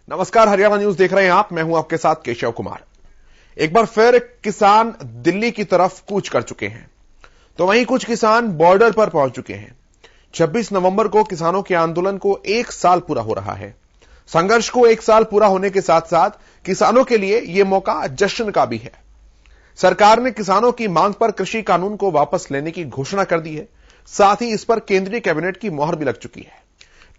नमस्कार, हरियाणा न्यूज देख रहे हैं आप। मैं हूं आपके साथ केशव कुमार। एक बार फिर किसान दिल्ली की तरफ कूच कर चुके हैं, तो वहीं कुछ किसान बॉर्डर पर पहुंच चुके हैं। 26 नवंबर को किसानों के आंदोलन को 1 साल पूरा हो रहा है। संघर्ष को 1 साल पूरा होने के साथ साथ किसानों के लिए यह मौका जश्न का भी है। सरकार ने किसानों की मांग पर कृषि कानून को वापस लेने की घोषणा कर दी है। साथ ही इस पर केंद्रीय कैबिनेट की मोहर भी लग चुकी है।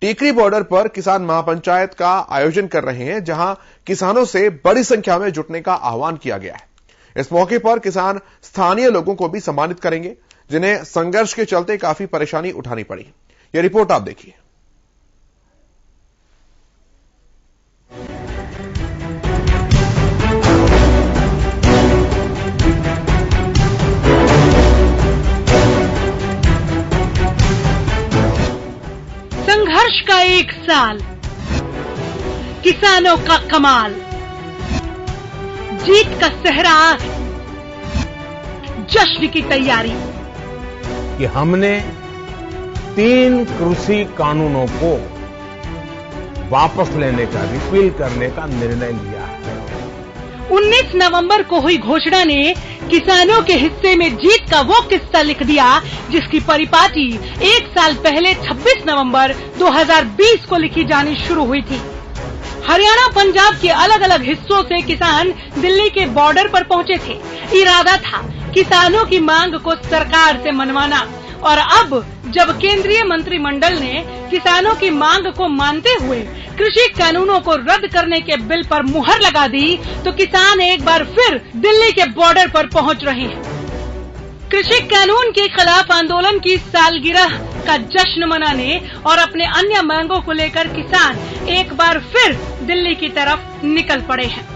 टीकरी बॉर्डर पर किसान महापंचायत का आयोजन कर रहे हैं, जहां किसानों से बड़ी संख्या में जुटने का आह्वान किया गया है। इस मौके पर किसान स्थानीय लोगों को भी सम्मानित करेंगे, जिन्हें संघर्ष के चलते काफी परेशानी उठानी पड़ी। यह रिपोर्ट आप देखिए। संघर्ष का 1 साल, किसानों का कमाल, जीत का सेहरा, जश्न की तैयारी। कि हमने 3 कृषि कानूनों को वापस लेने का, रिपील करने का निर्णय लिया है। 19 नवंबर को हुई घोषणा ने किसानों के हिस्से में जीत का वो किस्सा लिख दिया, जिसकी परिपाटी 1 साल पहले 26 नवंबर 2020 को लिखी जानी शुरू हुई थी। हरियाणा, पंजाब के अलग अलग हिस्सों से किसान दिल्ली के बॉर्डर पर पहुंचे थे। इरादा था किसानों की मांग को सरकार से मनवाना, और अब जब केंद्रीय मंत्रिमंडल ने किसानों की मांग को मानते हुए कृषि कानूनों को रद्द करने के बिल पर मुहर लगा दी, तो किसान एक बार फिर दिल्ली के बॉर्डर पर पहुंच रहे हैं। कृषि कानून के खिलाफ आंदोलन की सालगिरह का जश्न मनाने और अपने अन्य मांगों को लेकर किसान एक बार फिर दिल्ली की तरफ निकल पड़े हैं।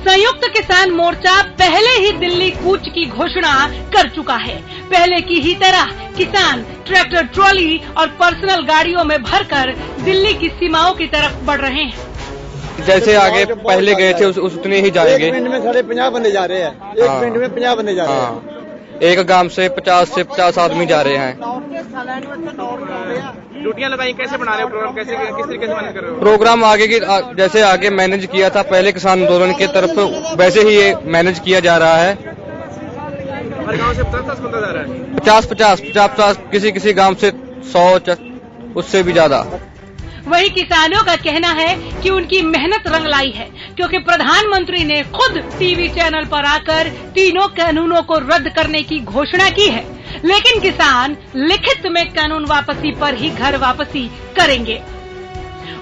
संयुक्त किसान मोर्चा पहले ही दिल्ली कूच की घोषणा कर चुका है। पहले की ही तरह किसान ट्रैक्टर, ट्रॉली और पर्सनल गाड़ियों में भरकर दिल्ली की सीमाओं की तरफ बढ़ रहे हैं। जैसे आगे पहले गए थे उतने ही जाएंगे। एक मिनट में साढ़े 50 बंदे जा रहे हैं। एक मिनट में 50 बंदे जा रहे हैं। एक गांव से 50 आदमी जा रहे हैं। ड्यूटियां लगाई, कैसे बना रहे हो प्रोग्राम? कैसे, किस तरीके से मैनेज कर रहे हो प्रोग्राम? आगे की जैसे आगे मैनेज किया था पहले किसान आंदोलन की तरफ, वैसे ही ये मैनेज किया जा रहा है। हर गांव से 50 बंदा जा रहा है। 50, किसी गांव से 100, उससे भी ज्यादा। वही किसानों का कहना है कि उनकी मेहनत रंग लाई है, क्योंकि प्रधानमंत्री ने खुद टीवी चैनल पर आकर तीनों कानूनों को रद्द करने की घोषणा की है। लेकिन किसान लिखित में कानून वापसी पर ही घर वापसी करेंगे।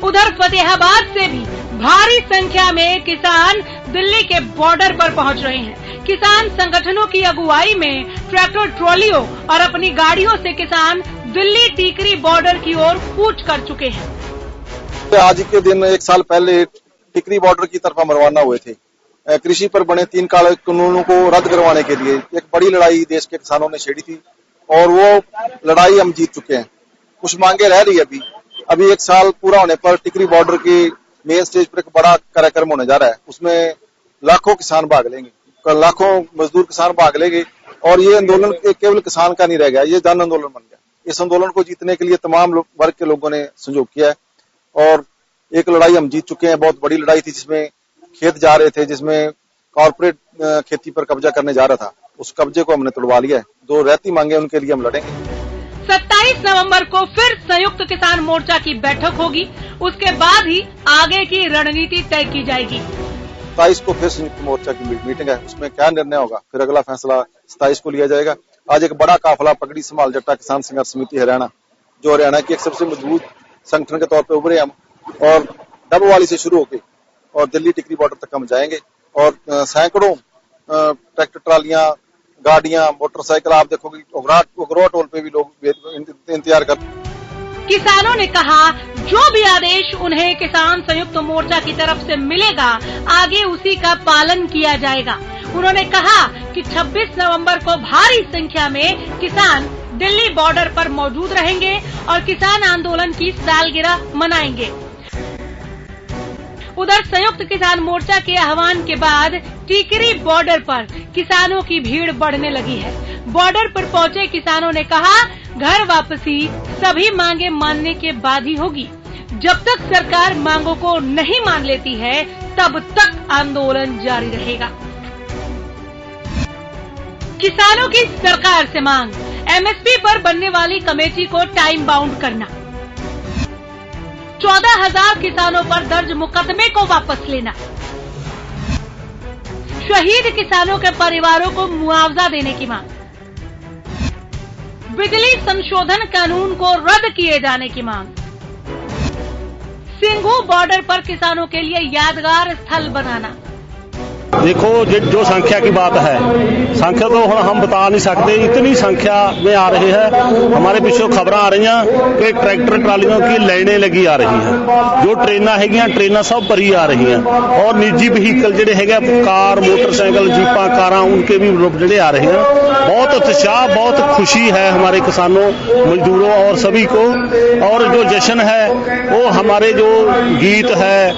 उधर फतेहाबाद से भी भारी संख्या में किसान दिल्ली के बॉर्डर पर पहुंच रहे हैं। किसान संगठनों की अगुवाई में ट्रैक्टर, ट्रॉलियों और अपनी गाड़ियों से किसान दिल्ली टीकरी बॉर्डर की ओर कूच कर चुके हैं। आज के दिन 1 साल पहले टिकरी बॉर्डर की तरफ हम रवाना हुए थे। कृषि पर बने 3 कानूनों को रद्द करवाने के लिए एक बड़ी लड़ाई देश के किसानों ने छेड़ी थी, और वो लड़ाई हम जीत चुके हैं। कुछ मांगे रह रही है अभी 1 साल पूरा होने पर टिकरी बॉर्डर की मेन स्टेज पर एक बड़ा कार्यक्रम होने जा रहा है। उसमें लाखों किसान भाग लेंगे, लाखों मजदूर किसान भाग लेंगे, और ये आंदोलन केवल किसान का नहीं रह गया, ये जन आंदोलन बन गया। इस आंदोलन को जीतने के लिए तमाम वर्ग के लोगों ने सहयोग किया है, और एक लड़ाई हम जीत चुके हैं। बहुत बड़ी लड़ाई थी, जिसमें खेत जा रहे थे, जिसमें कॉर्पोरेट खेती पर कब्जा करने जा रहा था। उस कब्जे को हमने तोड़वा लिया है। जो रहती मांगे उनके लिए हम लड़ेंगे। 27 नवंबर को फिर संयुक्त किसान मोर्चा की बैठक होगी। उसके बाद ही आगे की रणनीति तय की जाएगी। 27 को फिर संयुक्त मोर्चा की मीटिंग है। उसमें क्या निर्णय होगा, फिर अगला फैसला 27 को लिया जाएगा। आज एक बड़ा काफिला पगड़ी संभाल जट्टा किसान संघर्ष समिति हरियाणा, जो हरियाणा की एक सबसे मजबूत संगठन के तौर पर उभरे हम, और डबवाली से शुरू होकर और दिल्ली टिकरी बॉर्डर तक हम जाएंगे। और सैकड़ों ट्रैक्टर, ट्रालियां, गाड़ियां, मोटरसाइकिल आप देखोगे। उगरा टोल पे भी लोग इंतजार कर। किसानों ने कहा, जो भी आदेश उन्हें किसान संयुक्त मोर्चा की तरफ से मिलेगा, आगे उसी का पालन किया जाएगा। उन्होंने कहा कि 26 नवंबर को भारी संख्या में किसान दिल्ली बॉर्डर पर मौजूद रहेंगे और किसान आंदोलन की सालगिरह मनाएंगे। उधर संयुक्त किसान मोर्चा के आह्वान के बाद टीकरी बॉर्डर पर किसानों की भीड़ बढ़ने लगी है। बॉर्डर पर पहुंचे किसानों ने कहा, घर वापसी सभी मांगे मानने के बाद ही होगी। जब तक सरकार मांगों को नहीं मान लेती है तब तक आंदोलन जारी रहेगा। किसानों की सरकार से मांग, एमएसपी पर बनने वाली कमेटी को टाइम बाउंड करना, 14,000 किसानों पर दर्ज मुकदमे को वापस लेना, शहीद किसानों के परिवारों को मुआवजा देने की मांग, बिजली संशोधन कानून को रद्द किए जाने की मांग, सिंघू बॉर्डर पर किसानों के लिए यादगार स्थल बनाना। देखो जो संख्या की बात है, संख्या तो हम बता नहीं सकते, इतनी संख्या में आ रही है। हमारे पीछे खबर आ रही हैं कि ट्रैक्टर ट्रालियों की लाइनें लगी आ रही हैं, जो ट्रेना है ट्रेना सब भरी आ रही हैं, और निजी व्हीकल ਜਿਹੜੇ ਹੈਗੇ कार मोटरसाइकिल जीपा कारा उनके भी ਜਿਹੜੇ आ रहे हैं। बहुत उत्साह, बहुत खुशी है हमारे किसानों, मजदूरों और सभी को। और जो जश्न है वो हमारे जो गीत है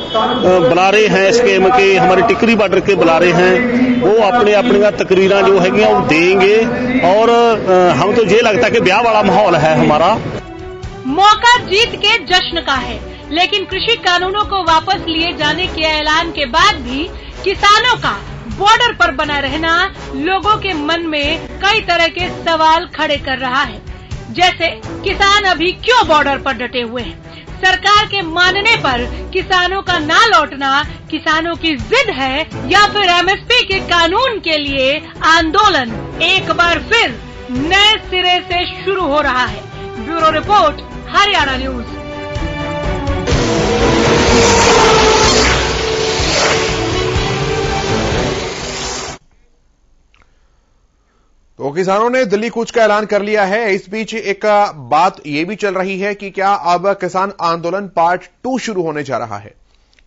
बुलारे हैं स्कीम के, हमारे टिकरी बॉर्डर के बुलारे हैं, वो अपने तकरीरें जो है वो देंगे। और हम तो ये लगता है कि ब्याह वाला माहौल है हमारा। मौका जीत के जश्न का है, लेकिन कृषि कानूनों को वापस लिए जाने के ऐलान के बाद भी किसानों का बॉर्डर पर बना रहना लोगों के मन में कई तरह के सवाल खड़े कर रहा है। जैसे किसान अभी क्यों बॉर्डर पर डटे हुए हैं? सरकार के मानने पर किसानों का ना लौटना किसानों की जिद है, या फिर एमएसपी के कानून के लिए आंदोलन एक बार फिर नए सिरे से शुरू हो रहा है। Bureau report, Haryana news. तो किसानों ने दिल्ली कूच का ऐलान कर लिया है। इस बीच एक बात यह भी चल रही है कि क्या अब किसान आंदोलन पार्ट 2 शुरू होने जा रहा है,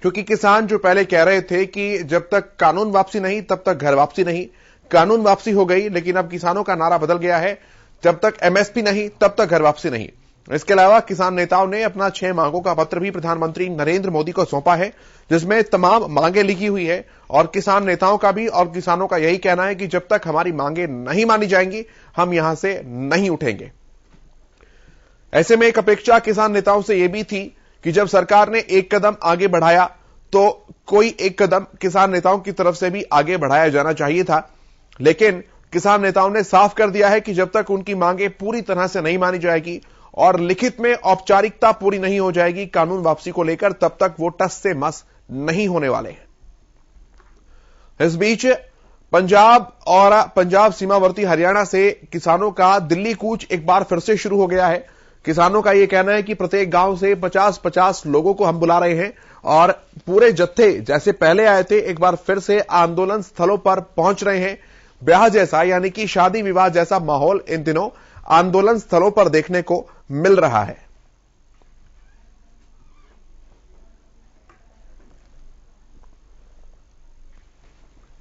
क्योंकि किसान जो पहले कह रहे थे कि जब तक कानून वापसी नहीं तब तक घर वापसी नहीं, कानून वापसी हो गई, लेकिन अब किसानों का नारा बदल गया है, जब तक एमएसपी नहीं तब तक घर वापसी नहीं। इसके अलावा किसान नेताओं ने अपना 6 मांगों का पत्र भी प्रधानमंत्री नरेंद्र मोदी को सौंपा है, जिसमें तमाम मांगे लिखी हुई है। और किसान नेताओं का भी और किसानों का यही कहना है कि जब तक हमारी मांगे नहीं मानी जाएंगी हम यहां से नहीं उठेंगे। ऐसे में एक अपेक्षा किसान नेताओं से यह भी थी कि जब सरकार ने एक कदम आगे बढ़ाया तो कोई एक कदम किसान नेताओं की तरफ से भी आगे बढ़ाया जाना चाहिए था। लेकिन किसान नेताओं ने साफ कर दिया है कि जब तक उनकी मांगे पूरी तरह से नहीं मानी जाएगी और लिखित में औपचारिकता पूरी नहीं हो जाएगी कानून वापसी को लेकर, तब तक वो टस से मस नहीं होने वाले हैं। इस बीच पंजाब सीमावर्ती हरियाणा से किसानों का दिल्ली कूच एक बार फिर से शुरू हो गया है। किसानों का यह कहना है कि प्रत्येक गांव से 50-50 लोगों को हम बुला रहे हैं और पूरे जत्थे जैसे पहले आए थे एक बार फिर से आंदोलन स्थलों पर पहुंच रहे हैं। ब्याह जैसा यानी कि शादी विवाह जैसा माहौल इन दिनों आंदोलन स्थलों पर देखने को मिल रहा है।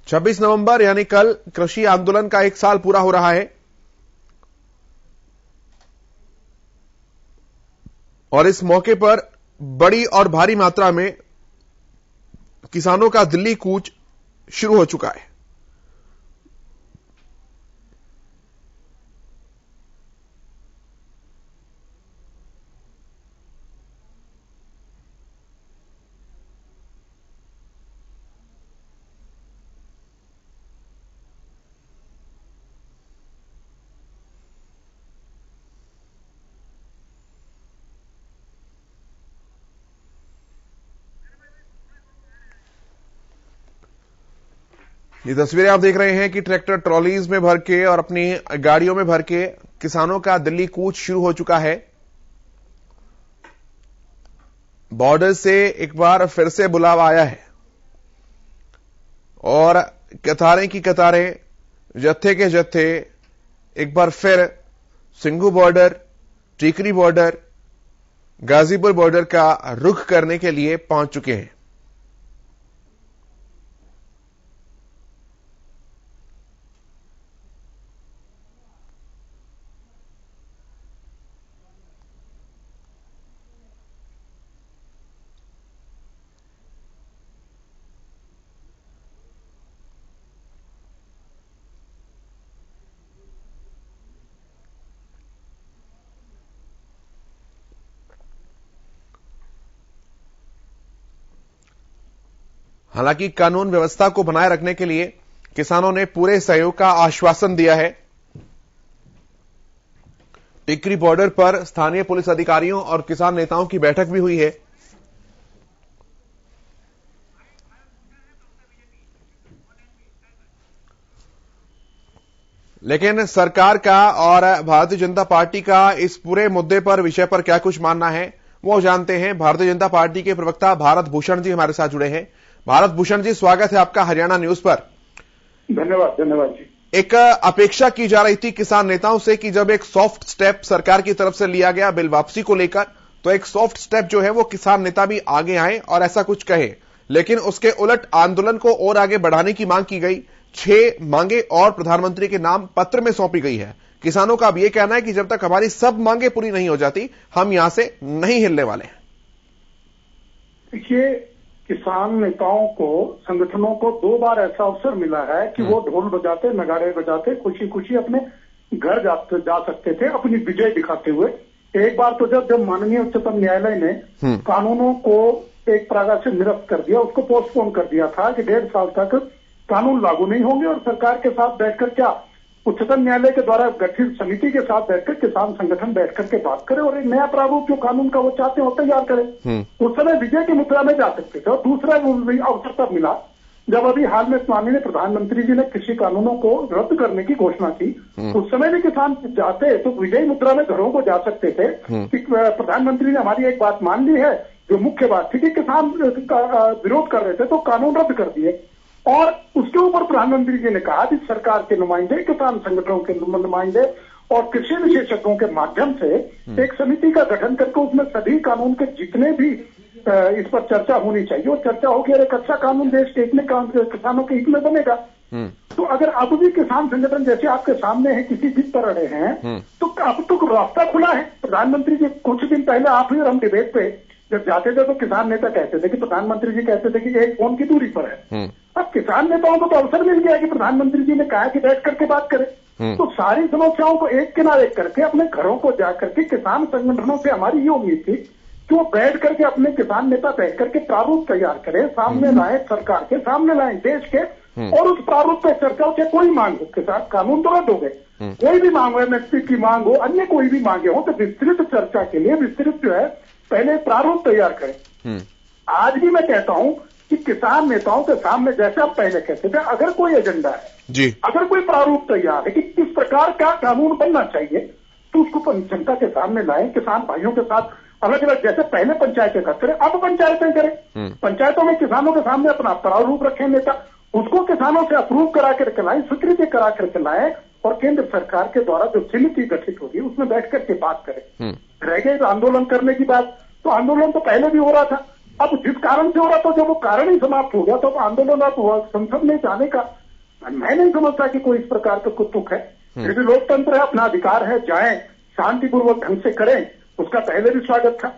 छब्बीस नवंबर यानी कल कृषि आंदोलन का 1 साल पूरा हो रहा है और इस मौके पर बड़ी और भारी मात्रा में किसानों का दिल्ली कूच शुरू हो चुका है। ये तस्वीरें आप देख रहे हैं कि ट्रैक्टर ट्रॉलीज में भर के और अपनी गाड़ियों में भर के किसानों का दिल्ली कूच शुरू हो चुका है। बॉर्डर से एक बार फिर से बुलावा आया है और कतारें की कतारें, जत्थे के जत्थे एक बार फिर Singhu border, Tikri border, Ghazipur border का रुख करने के लिए पहुंच चुके हैं। हालांकि कानून व्यवस्था को बनाए रखने के लिए किसानों ने पूरे सहयोग का आश्वासन दिया है। टिकरी बॉर्डर पर स्थानीय पुलिस अधिकारियों और किसान नेताओं की बैठक भी हुई है। लेकिन सरकार का और भारतीय जनता पार्टी का इस पूरे मुद्दे पर विषय पर क्या कुछ मानना है वो जानते हैं। भारतीय जनता पार्टी के प्रवक्ता भारत भूषण जी हमारे साथ जुड़े हैं। भारत भूषण जी, स्वागत है आपका हरियाणा न्यूज पर। धन्यवाद जी। एक अपेक्षा की जा रही थी किसान नेताओं से कि जब एक सॉफ्ट स्टेप सरकार की तरफ से लिया गया बिल वापसी को लेकर, तो एक सॉफ्ट स्टेप जो है वो किसान नेता भी आगे आए और ऐसा कुछ कहे, लेकिन उसके उलट आंदोलन को और आगे बढ़ाने की मांग की गई। 6 मांगे और प्रधानमंत्री के नाम पत्र में सौंपी गई है। किसानों का अब यह कहना है कि जब तक हमारी सब मांगे पूरी नहीं हो जाती हम यहां से नहीं हिलने वाले हैं। देखिए, किसान नेताओं को, संगठनों को 2 बार ऐसा अवसर मिला है कि वो ढोल बजाते, नगाड़े बजाते खुशी खुशी अपने घर जा सकते थे अपनी विजय दिखाते हुए। एक बार तो जब माननीय उच्चतम न्यायालय ने कानूनों को एक प्रकार से निरस्त कर दिया, उसको पोस्टपोन कर दिया था कि 1.5 साल तक कानून लागू नहीं होंगे, और सरकार के साथ बैठकर क्या उच्चतम न्यायालय के द्वारा गठित समिति के साथ बैठकर किसान संगठन बैठकर के बात करें और एक नया प्रारूप जो कानून का वो चाहते हो तैयार करें। उस समय विजय की मुद्रा में जा सकते थे। और दूसरा अवसर तब मिला जब अभी हाल में माननीय प्रधानमंत्री जी ने कृषि कानूनों को रद्द करने की घोषणा की। उस समय भी किसान जाते तो विजय मुद्रा में घरों को जा सकते थे कि प्रधानमंत्री ने हमारी एक बात मान ली है। जो मुख्य बात थी कि किसान विरोध कर रहे थे तो कानून रद्द कर दिए, और उसके ऊपर प्रधानमंत्री जी ने कहा कि सरकार के नुमाइंदे, किसान संगठनों के नुमाइंदे और कृषि विशेषज्ञों के माध्यम से एक समिति का गठन करके उसमें सभी कानून के जितने भी इस पर चर्चा होनी चाहिए और चर्चा होगी और एक अच्छा कानून देश के हित में, किसानों के हित में बनेगा। तो अगर अब भी किसान संगठन जैसे आपके सामने है किसी जिद पर अड़े हैं, तो अब तो रास्ता खुला है। प्रधानमंत्री जी कुछ दिन पहले आप ही और हम डिबेट पे जब जाते थे तो किसान नेता कहते थे कि प्रधानमंत्री जी कहते थे कि 1 फोन की दूरी पर है। अब किसान नेताओं को तो अवसर मिल गया कि प्रधानमंत्री जी ने कहा कि बैठ करके बात करें। तो सारी समस्याओं को एक किनारे करके अपने घरों को जाकर के किसान संगठनों से हमारी ये उम्मीद थी कि वो बैठ करके अपने किसान नेता बैठ करके प्रारूप तैयार करें, सामने लाए, सरकार के सामने लाए देश के, और उस प्रारूप पे चर्चा हो। कोई मांग हो, किसान कानून तो रद्द हो गए, कोई भी मांग हो, एमएसपी की मांग हो, अन्य कोई भी मांगे हो, तो विस्तृत चर्चा के लिए विस्तृत जो है पहले प्रारूप तैयार करें। आज भी मैं कहता हूं कि किसान नेताओं के सामने जैसे आप पहले कहते थे, अगर कोई एजेंडा है जी, अगर कोई प्रारूप तैयार है कि किस प्रकार का कानून बनना चाहिए, तो उसको जनता के सामने लाएं। किसान भाइयों के साथ अलग अलग, जैसे पहले पंचायतें करते रहे, अब पंचायतें करें। पंचायतों में किसानों के सामने अपना प्रारूप रखें नेता, उसको किसानों से अप्रूव करा करके लाएं, स्वीकृति करा करके लाएं, और केंद्र सरकार के द्वारा जो समिति गठित होगी उसमें बैठ करके बात करें। रह गई आंदोलन करने की बात, तो आंदोलन तो पहले भी हो रहा था। अब जिस कारण से हो रहा था, जब वो कारण ही समाप्त हो गया तो आंदोलन अब संसद में जाने का मैं नहीं समझता कि कोई इस प्रकार का कुतुक है। फिर भी लोकतंत्र है, अपना अधिकार है, जाएं शांतिपूर्वक ढंग से करें, उसका पहले भी स्वागत था।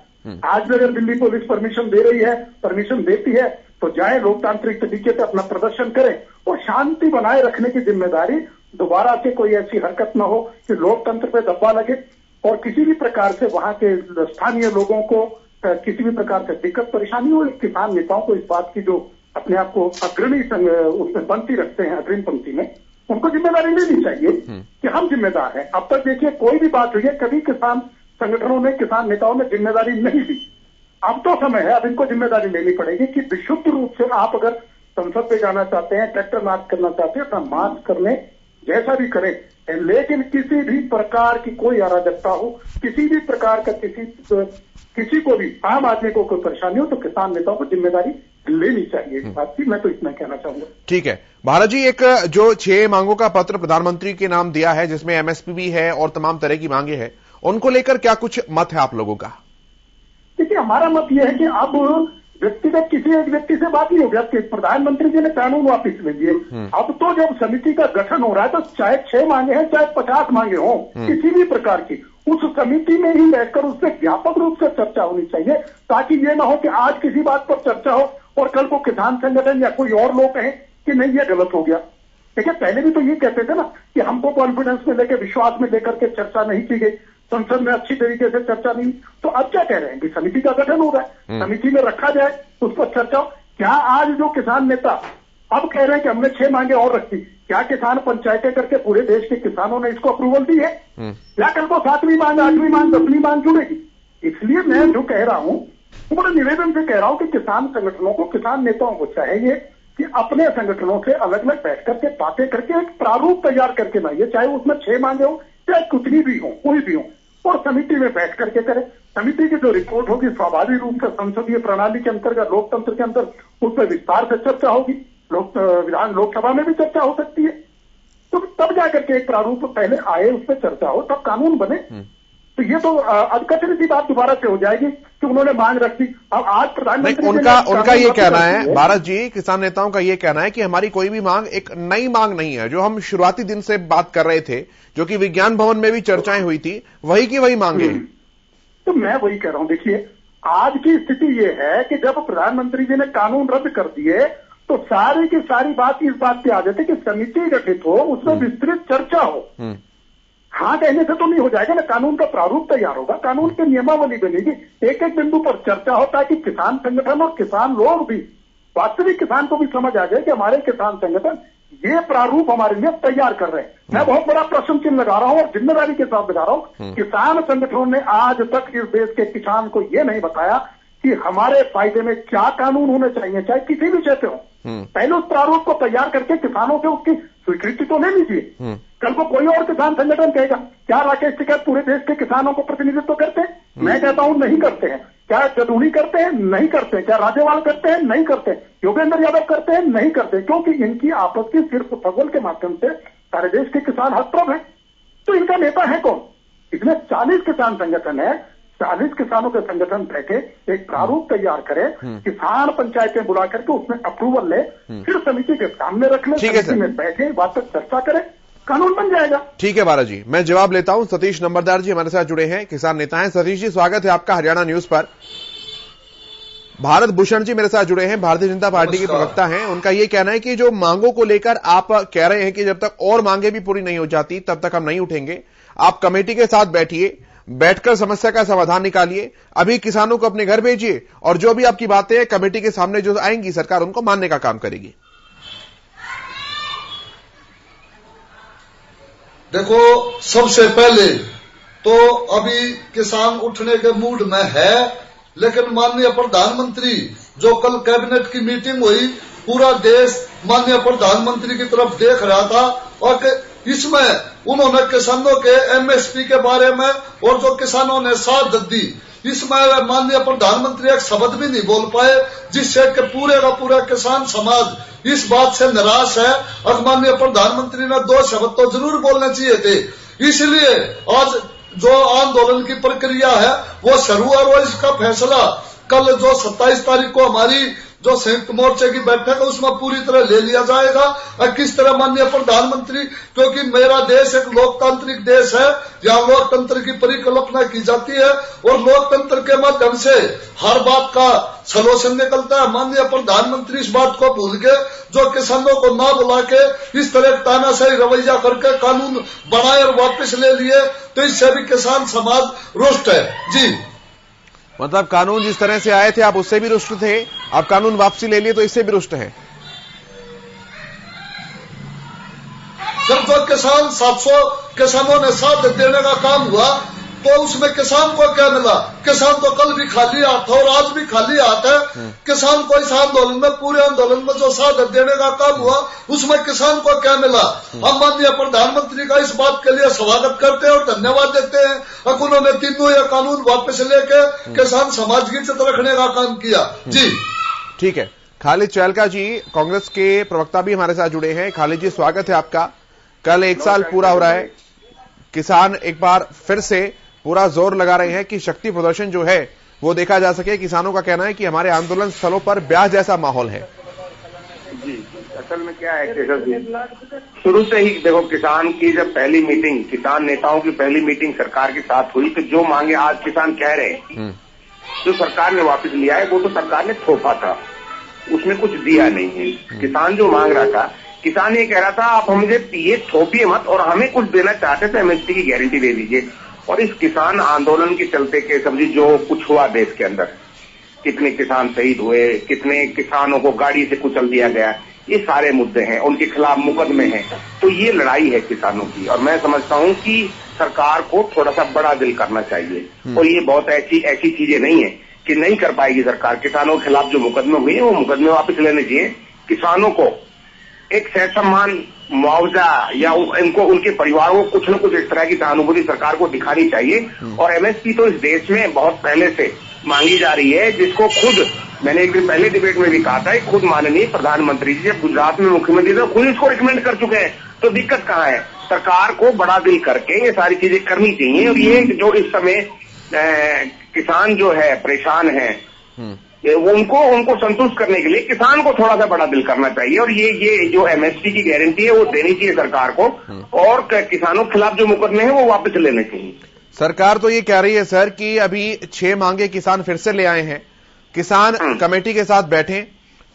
आज भी अगर दिल्ली पुलिस परमिशन दे रही है, परमिशन देती है, तो जाएं लोकतांत्रिक तरीके से अपना प्रदर्शन करें, और शांति बनाए रखने की जिम्मेदारी दोबारा से कोई ऐसी हरकत न हो कि लोकतंत्र पे दब्बा लगे और किसी भी प्रकार से वहां के स्थानीय लोगों को किसी भी प्रकार से दिक्कत परेशानी हो। किसान नेताओं को इस बात की, जो अपने आप को अग्रणी उसमें पंक्ति रखते हैं, अग्रिम पंक्ति में, उनको जिम्मेदारी लेनी चाहिए कि हम जिम्मेदार हैं। अब तक देखिए कोई भी बात हुई है, कभी किसान संगठनों ने, किसान नेताओं ने जिम्मेदारी नहीं ली। अब तो समय है, अब इनको जिम्मेदारी लेनी पड़ेगी कि विशुद्ध रूप से आप अगर संसद पे जाना चाहते हैं, ट्रैक्टर मार्च करना चाहते हैं, अपना मार्च करने, जैसा भी करें, लेकिन किसी भी प्रकार की कोई अराजकता हो, किसी भी प्रकार का किसी को भी, आम आदमी को कोई परेशानी हो, तो किसान नेताओं को जिम्मेदारी लेनी चाहिए। इस बात की मैं तो इतना कहना चाहूंगा। ठीक है भारत जी, एक जो 6 मांगों का पत्र प्रधानमंत्री के नाम दिया है, जिसमें एमएसपी भी है और तमाम तरह की मांगे हैं, उनको लेकर क्या कुछ मत है आप लोगों का? देखिए, हमारा मत यह है कि अब व्यक्तिगत किसी एक व्यक्ति से बात नहीं होगी। अब प्रधानमंत्री जी ने कानून वापिस ले दिए, अब तो जब समिति का गठन हो रहा है तो चाहे 6 मांगे हैं, चाहे 50 मांगे हों, किसी भी प्रकार की, उस समिति में ही बैठकर उससे व्यापक रूप से चर्चा होनी चाहिए, ताकि ये ना हो कि आज किसी बात पर चर्चा हो और कल को किसान संगठन या कोई और लोग कहें कि नहीं ये गलत हो गया। देखिए, पहले भी तो ये कहते थे ना कि हमको कॉन्फिडेंस में लेकर, विश्वास में लेकर के चर्चा नहीं की गई, संसद में अच्छी तरीके से चर्चा नहीं। तो अब क्या कह रहे हैं कि समिति का गठन हो रहा है, समिति में रखा जाए, उस पर चर्चा हो। क्या आज जो किसान नेता अब कह रहे हैं कि हमने 6 मांगे और रखी, क्या किसान पंचायतें करके पूरे देश के किसानों ने इसको अप्रूवल दी है? या कल को 7वीं मांग, 8वीं मांग, 10वीं मांग जुड़ेगी? इसलिए मैं जो कह रहा हूं वो बड़े निवेदन से कह रहा हूं कि किसान संगठनों को, किसान नेताओं को चाहिए कि अपने संगठनों से अलग अलग बैठ करके बातें करके एक प्रारूप तैयार करके लाइए, चाहे उसमें 6 मांगे हो चाहे कितनी भी हो, कोई भी हो, और समिति में बैठ करके करें। समिति की जो रिपोर्ट होगी स्वाभाविक रूप से संसदीय प्रणाली के अंतर्गत, लोकतंत्र के अंदर उस पर विस्तार से चर्चा होगी, लोकसभा में भी चर्चा हो सकती है। तो तब जाकर के एक प्रारूप पहले आए, उस पर चर्चा हो, तब कानून बने। तो ये तो अधकचरी सी बात दोबारा से हो जाएगी कि उन्होंने मांग रखी। अब आज प्रधानमंत्री उनका ये कहना है, भारत जी, किसान नेताओं का ये कहना है कि हमारी कोई भी मांग एक नई मांग नहीं है। जो हम शुरुआती दिन से बात कर रहे थे, जो कि विज्ञान भवन में भी चर्चाएं हुई थी, वही की वही मांगे। तो मैं वही कह रहा हूं, देखिए आज की स्थिति ये है कि जब प्रधानमंत्री जी ने कानून रद्द कर दिए तो सारी की सारी बात इस बात पे आ जाती कि समिति गठित हो, उसमें विस्तृत चर्चा हो। हाँ कहने से तो नहीं हो जाएगा ना, कानून का प्रारूप तैयार होगा, कानून की नियमावली बनेगी, एक एक बिंदु पर चर्चा हो ताकि किसान संगठन और किसान लोग भी, वास्तविक किसान को भी समझ आ जाए कि हमारे किसान संगठन ये प्रारूप हमारे लिए तैयार कर रहे हैं। मैं बहुत बड़ा प्रश्न चिन्ह लगा रहा हूं और जिम्मेदारी के साथ लगा रहा हूं। किसान संगठनों ने आज तक इस देश के किसान को ये नहीं बताया कि हमारे फायदे में क्या कानून होने चाहिए, चाहे किसी भी क्षेत्र हो। पहले उस प्रारूप को तैयार करके किसानों से उसकी स्वीकृति तो ले लीजिए। कल को कोई और किसान संगठन कहेगा क्या राकेश टिकैत पूरे देश के किसानों को प्रतिनिधित्व करते हैं? मैं कहता हूं नहीं करते हैं। क्या जदूनी करते हैं? नहीं करते। क्या राजेवाल करते हैं? नहीं करते। योगेंद्र यादव करते हैं? नहीं करते, क्योंकि इनकी आपस की सिर्फ फगल के माध्यम से सारे देश के किसान हतप्रभ हैं। तो इनका नेता है कौन? इसमें 40 किसान संगठन है, 40 किसानों के संगठन बैठे एक प्रारूप तैयार करें, किसान पंचायतें बुला करके उसमें अप्रूवल ले, फिर समिति के सामने रख ले, समिति में बैठे बात पर चर्चा करें, कानून बन जाएगा। ठीक है भारत जी, मैं जवाब लेता हूं। सतीश नंबरदार जी हमारे साथ जुड़े हैं, किसान नेता हैं। सतीश जी, स्वागत है आपका हरियाणा न्यूज पर। भारत भूषण जी मेरे साथ जुड़े हैं, भारतीय जनता पार्टी के प्रवक्ता हैं। उनका यह कहना है कि जो मांगों को लेकर आप कह रहे हैं कि जब तक और मांगे भी पूरी नहीं हो जाती तब तक हम नहीं उठेंगे, आप कमेटी के साथ बैठिए, बैठकर समस्या का समाधान निकालिए, अभी किसानों को अपने घर भेजिए और जो भी आपकी बातें कमेटी के सामने जो आएंगी सरकार उनको मानने का काम करेगी। देखो, सबसे पहले तो अभी किसान उठने के मूड में है, लेकिन माननीय प्रधानमंत्री जो कल कैबिनेट की मीटिंग हुई, पूरा देश माननीय प्रधानमंत्री की तरफ देख रहा था और इसमें उन्होंने किसानों के एमएसपी के बारे में और जो किसानों ने साथ दी, इसमें माननीय प्रधानमंत्री एक शब्द भी नहीं बोल पाए, जिससे कि पूरे का पूरा किसान समाज इस बात से निराश है। और माननीय प्रधानमंत्री ने 2 शब्द तो जरूर बोलने चाहिए थे। इसलिए आज जो आंदोलन की प्रक्रिया है वो शुरू और इसका फैसला कल जो 27 तारीख को हमारी जो संयुक्त मोर्चे की बैठक है उसमें पूरी तरह ले लिया जाएगा। और किस तरह माननीय प्रधानमंत्री, क्योंकि मेरा देश एक लोकतांत्रिक देश है, जहां लोकतंत्र की परिकल्पना की जाती है और लोकतंत्र के माध्यम से हर बात का सलूशन निकलता है। माननीय प्रधानमंत्री इस बात को भूल के जो किसानों को ना बुला के इस तरह तानाशाही रवैया करके कानून बनाए और वापस ले लिए, तो इससे भी किसान समाज रुष्ट है। जी, मतलब कानून जिस तरह से आए थे आप उससे भी रुष्ट थे, अब कानून वापसी ले लिए तो इससे भी रुष्ट है। जब जो किसान 700 किसानों ने साथ देने का काम हुआ तो उसमें किसान को क्या मिला? किसान तो कल भी खाली हाथ था और आज भी खाली हाथ है। किसान को इस आंदोलन में, पूरे आंदोलन में जो साथ देने का काम हुआ उसमें किसान को क्या मिला? हम माननीय प्रधानमंत्री का इस बात के लिए स्वागत करते हैं और धन्यवाद देते हैं। उन्होंने तीनों ये कानून वापस लेके किसान समाज की इज्जत रखने का काम किया। जी ठीक है। खालिद चहलका जी कांग्रेस के प्रवक्ता भी हमारे साथ जुड़े हैं। खालिद जी, स्वागत है आपका। कल 1 साल पूरा हो रहा है, किसान एक बार फिर से पूरा जोर लगा रहे हैं कि शक्ति प्रदर्शन जो है वो देखा जा सके। किसानों का कहना है कि हमारे आंदोलन स्थलों पर ब्याह जैसा माहौल है। जी, असल में क्या है केशव जी, शुरू से ही देखो, किसान की जब पहली मीटिंग, किसान नेताओं की पहली मीटिंग सरकार के साथ हुई तो जो मांगे आज किसान कह रहे हैं जो सरकार ने वापस लिया है वो तो सरकार ने थोपा था, उसमें कुछ दिया नहीं है। किसान जो मांग रहा था, किसान ये कह रहा था आप मुझे ये थोपिए मत और हमें कुछ देना चाहते थे, एमएसपी की गारंटी दे दीजिए। और इस किसान आंदोलन के चलते के समझी जो कुछ हुआ देश के अंदर, कितने किसान शहीद हुए, कितने किसानों को गाड़ी से कुचल दिया गया, ये सारे मुद्दे हैं, उनके खिलाफ मुकदमे हैं। तो ये लड़ाई है किसानों की, और मैं समझता हूं कि सरकार को थोड़ा सा बड़ा दिल करना चाहिए। और ये बहुत ऐसी चीजें नहीं है कि नहीं कर पाएगी सरकार। किसानों के खिलाफ जो मुकदमे हुए हैं वो मुकदमे वापस लेने चाहिए। किसानों को एक सहसम्मान, मुआवजा या इनको उनके परिवारों को कुछ न कुछ इस तरह की सहानुभूति सरकार को दिखानी चाहिए। और एमएसपी तो इस देश में बहुत पहले से मांगी जा रही है, जिसको खुद मैंने एक दिन पहले डिबेट में भी कहा था, खुद माननीय प्रधानमंत्री जी जब गुजरात में मुख्यमंत्री थे खुद इसको रिकमेंड कर चुके हैं। तो दिक्कत कहाँ है? सरकार को बड़ा दिल करके ये सारी चीजें करनी चाहिए। और ये जो इस समय किसान जो है परेशान है, वो उनको संतुष्ट करने के लिए किसान को थोड़ा सा बड़ा दिल करना चाहिए। और ये जो एमएसपी की गारंटी है वो देनी चाहिए सरकार को, और किसानों के खिलाफ जो मुकदमे हैं वो वापस लेने चाहिए। सरकार तो ये कह रही है सर कि अभी 6 मांगे किसान फिर से ले आए हैं। किसान कमेटी के साथ बैठें,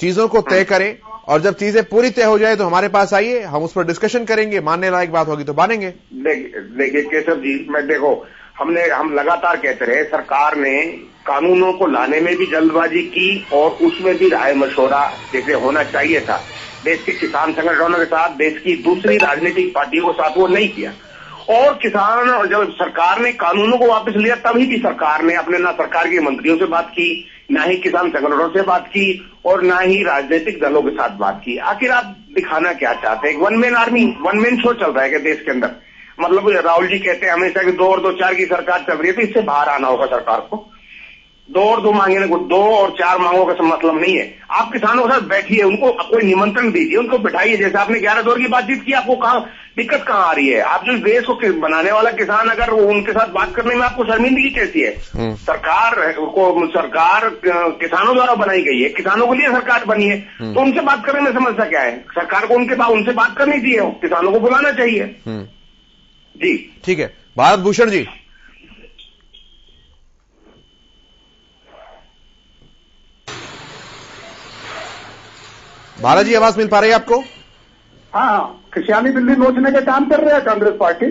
चीजों को तय करें, और जब चीजें पूरी तय हो जाए तो हमारे पास आइए, हम उस पर डिस्कशन करेंगे, मानने लायक बात होगी तो मानेंगे। देखिए केशव जी, मैं देखो हम लगातार कहते रहे, सरकार ने कानूनों को लाने में भी जल्दबाजी की और उसमें भी राय मशवरा जैसे होना चाहिए था देश के किसान संगठनों के साथ, देश की दूसरी राजनीतिक पार्टियों के साथ, वो नहीं किया। और किसान, जब सरकार ने कानूनों को वापस लिया तभी भी सरकार ने अपने ना सरकार के मंत्रियों से बात की, ना ही किसान संगठनों से बात की, और ना ही राजनीतिक दलों के साथ बात की। आखिर आप दिखाना क्या चाहते हैं? One man army, one man show चल रहा है क्या देश के अंदर? मतलब राहुल जी कहते हैं हमेशा कि 2 और 2 4 की सरकार चल रही है, तो इससे बाहर आना होगा सरकार को। 2 और 2 मांगे, 2 और 4 मांगों का मतलब नहीं है। आप किसानों के साथ बैठिए, उनको कोई निमंत्रण दीजिए, उनको बिठाइए। जैसे आपने 11 दौर की बातचीत की, आपको कहाँ दिक्कत कहाँ आ रही है? आप जो देश को बनाने वाला किसान, अगर वो उनके साथ बात करने में आपको शर्मिंदगी कैसी है? सरकार किसानों द्वारा बनाई गई है, किसानों के लिए सरकार बनी है, तो उनसे बात करने में समस्या क्या है? सरकार को उनसे बात करनी चाहिए, किसानों को बुलाना चाहिए। जी ठीक है। भारत भूषण जी, भारत जी आवाज मिल पा रही है आपको? हाँ, किसानी बिल्ली नोचने का काम कर रहे हैं कांग्रेस पार्टी।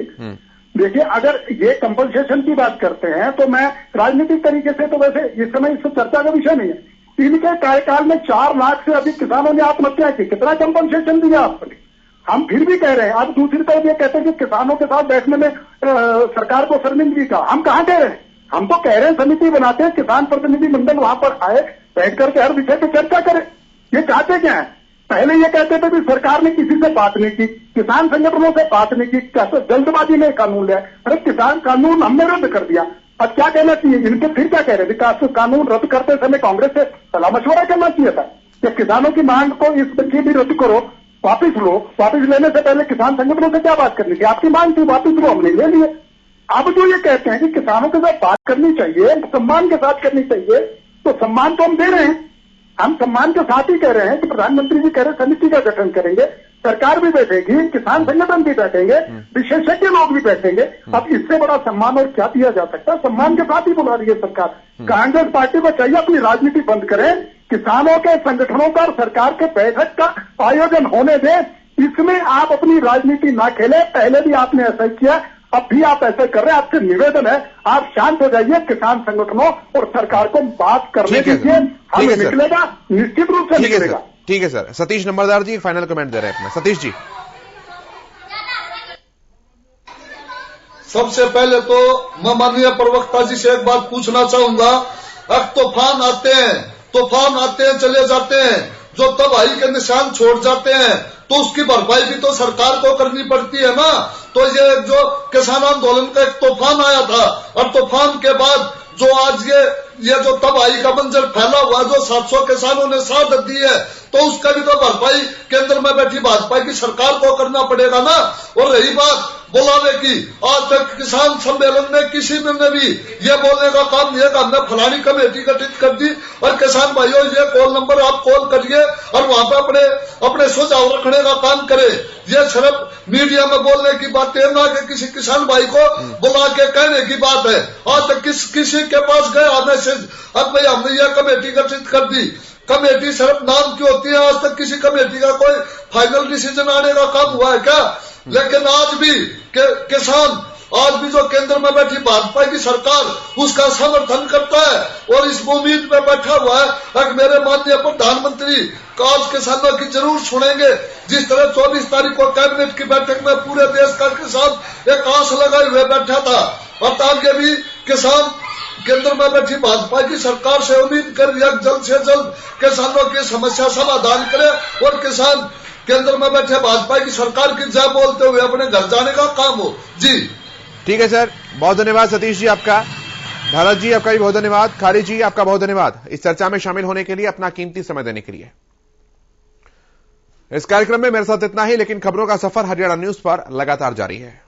देखिए, अगर ये कंपनसेशन की बात करते हैं तो मैं राजनीतिक तरीके से तो वैसे इस समय इस चर्चा का विषय नहीं है। इनके कार्यकाल में 4 लाख से अधिक किसानों ने आत्महत्या की। कितना कंपनसेशन दिया आपने? हम फिर भी कह रहे हैं। अब दूसरी तरफ ये कहते हैं कि किसानों के साथ बैठने में सरकार को शर्मिंदगी का। हम कहाँ कह रहे हैं? हम तो कह रहे हैं समिति बनाते हैं, किसान प्रतिनिधि मंडल वहां पर आए, बैठ करके हर विषय पर चर्चा करें। ये चाहते क्या है? पहले ये कहते थे कि सरकार ने किसी से बात नहीं की, किसान संगठनों से बात नहीं की, कैसे जल्दबाजी में कानून लिया। अरे किसान कानून हमने रद्द कर दिया, अब क्या कहना चाहिए? इनके फिर क्या कह रहे थे? विकास कानून रद्द करते समय कांग्रेस से सलाह मशवरा करना चाहिए था कि किसानों की मांग को इस बच्चे भी रद्द करो, वापिस लो। वापिस लेने से पहले किसान संगठनों से क्या बात करनी थी? आपकी मांग थी, वापिस लो, हमने ले लिए। अब जो ये कहते हैं कि किसानों के साथ बात करनी चाहिए, सम्मान के साथ करनी चाहिए, तो सम्मान तो हम दे रहे हैं। हम सम्मान के साथ ही कह रहे हैं कि प्रधानमंत्री जी कह रहे समिति का गठन करेंगे, सरकार भी बैठेगी, किसान संगठन भी बैठेंगे, विशेषज्ञ लोग भी बैठेंगे। अब इससे बड़ा सम्मान और क्या दिया जा सकता है? सम्मान के साथ ही बुला रही है सरकार। कांग्रेस पार्टी को चाहिए अपनी राजनीति बंद करें, किसानों के संगठनों का और सरकार के बैठक का आयोजन होने दें। इसमें आप अपनी राजनीति ना खेलें। पहले भी आपने ऐसा ही किया, अब भी आप ऐसा कर रहे हैं। आपसे निवेदन है, आप शांत हो जाइए, किसान संगठनों और सरकार को बात करने दीजिए। हम निकलेगा, निश्चित रूप से निकलेगा। ठीक है सर। सतीश नंबरदार जी फाइनल कमेंट दे रहे हैं अपना। सतीश जी, सबसे पहले तो मैं माननीय प्रवक्ता जी से एक बात पूछना चाहूंगा। अब तूफान आते हैं, चले जाते हैं, जो तबाही के निशान छोड़ जाते हैं, तो उसकी भरपाई भी तो सरकार को करनी पड़ती है ना। तो ये जो किसान आंदोलन का एक तूफान आया था, और तूफान के बाद जो आज ये जो तबाही का मंजर फैला हुआ, जो 700 किसानों ने शहादत दी है, तो उसका भी तो भरपाई केंद्र में बैठी भाजपा की सरकार को करना पड़ेगा ना। और रही बात बुलावे की, आज तक किसान सम्मेलन में किसी ने भी ये बोलने का काम नहीं है कि हमने फलानी कमेटी गठित कर दी और किसान भाइयों ये कॉल नंबर आप कॉल करिए और वहां पे अपने सुझाव रखने का काम करे। ये सिर्फ मीडिया में बोलने की बात है ना, कि किसी किसान भाई को बुला के कहने की बात है। आज तक किसी के पास गया मैसेज, अब भाई हमने ये कमेटी गठित कर दी। कमेटी सिर्फ नाम की होती है, आज तक किसी कमेटी का कोई फाइनल डिसीजन आने का काम हुआ है क्या? लेकिन आज भी किसान आज भी जो केंद्र में बैठी भाजपा की सरकार उसका समर्थन करता है और इस उम्मीद में बैठा हुआ है कि मेरे माननीय प्रधानमंत्री आज किसानों की जरूर सुनेंगे। जिस तरह 24 तारीख को कैबिनेट की बैठक में पूरे देश का किसान एक आस लगाए हुए बैठा था और आगे भी किसान केंद्र में बैठी भाजपा की सरकार से उम्मीद कर जल्द से जल्द किसानों की समस्या समाधान करे और किसान केंद्र में बैठे भाजपा की सरकार की जय बोलते हुए अपने घर जाने का काम हो। जी ठीक है सर, बहुत धन्यवाद सतीश जी आपका। भारत जी आपका भी बहुत धन्यवाद। खारी जी आपका बहुत धन्यवाद इस चर्चा में शामिल होने के लिए, अपना कीमती समय देने के लिए। इस कार्यक्रम में मेरे साथ इतना ही, लेकिन खबरों का सफर हरियाणा न्यूज पर लगातार जारी है।